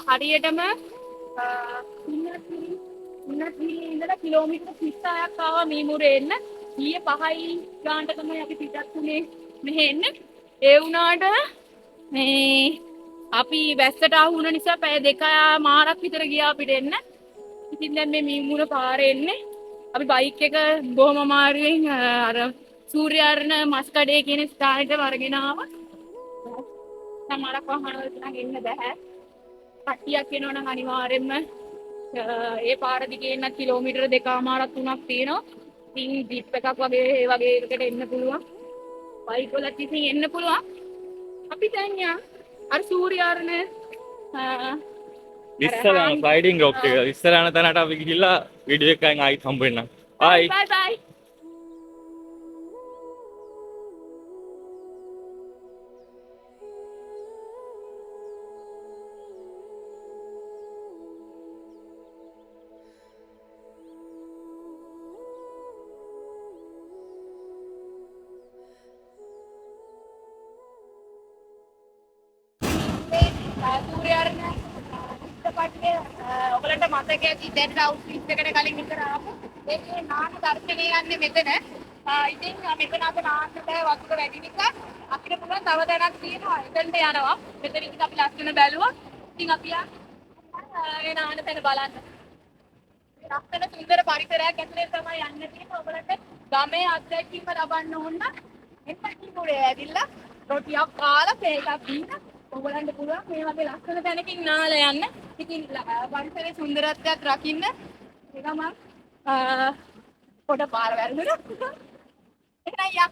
හරියටම ඉඳලා කිලෝමීටර් 36ක් ආවා මීමුරේ එන්න. ඊයේ 5යි ගානට තමයි අපි පිටත් වුණේ මෙහෙ එන්න. ඒ වුණාට මේ අපි වැස්සට ආ වුණ නිසා පැය 2මාරක් විතර ගියා අපිට එන්න. ඉතින් දැන් මේ මීමුර පාරේ එන්නේ. අපි බයික් එක බොහොම අමාරුවෙන් අර සූර්යාරණ මස් කඩේ කියන ස්ථානෙට අරගෙන ආවා. සමහරක් වහන වලට නම් එන්න බෑ. කට්ටියක් එනවනම් අනිවාර්යෙන්ම ඒ පාර දිගේ එන්න කිලෝමීටර 2මාරක් 3ක් තියෙනවා. ඉතින් ජීප් එකක් වගේ ඒ වගේ එකකට එන්න පුළුවන්. බයික් වලත් ඉතින් එන්න පුළුවන්. අපි දැන් අර සූර්යාරණ ඉස්සර යන ස්ලයිඩින් රොක් එක ඉස්සර යන තැනට අපි ගිහිල්ලා වීඩියෝ එකෙන් ආයිත් හම්බ වෙන්නම්. බයි. බයි. සූර්යාරණ චිත්‍රපටයේ ඔයගලන්ට මතක ඇති දැන් අවුට්ෆිට් එකට කලින් විතර ආපු ඒකේ නාන දර්ශනය යන්නේ මෙතන. ඉතින් මෙතන අපේ නාන්නට වතුර වැඩි නිසා අපිට පුළුවන් තව දැනක් තියෙනවා. එතනට යනවා. මෙතනින් අපි ලස්සන බැලුවා. ඉතින් අපි ඒ නාන තැන බලන්න. ලස්සන සුන්දර පරිසරයක් ඇතුලේ තමයි යන්න තියෙන්නේ. ඔයගලන්ට ගමේ අත්දැකීම ලබන්න ඕන නම් එන්න කිව්වේ ඇවිල්ලා රොටියක් කාලා තේකක් බීලා ඔයගලන්ට පුළුවන් මේ වගේ ලස්සන තැනකින් නාලා යන්න. ඉතින් පරිසරයේ සුන්දරත්වයක් රකින්න ඒකම පොඩ පාර වැරදුනා. එහෙනම් යා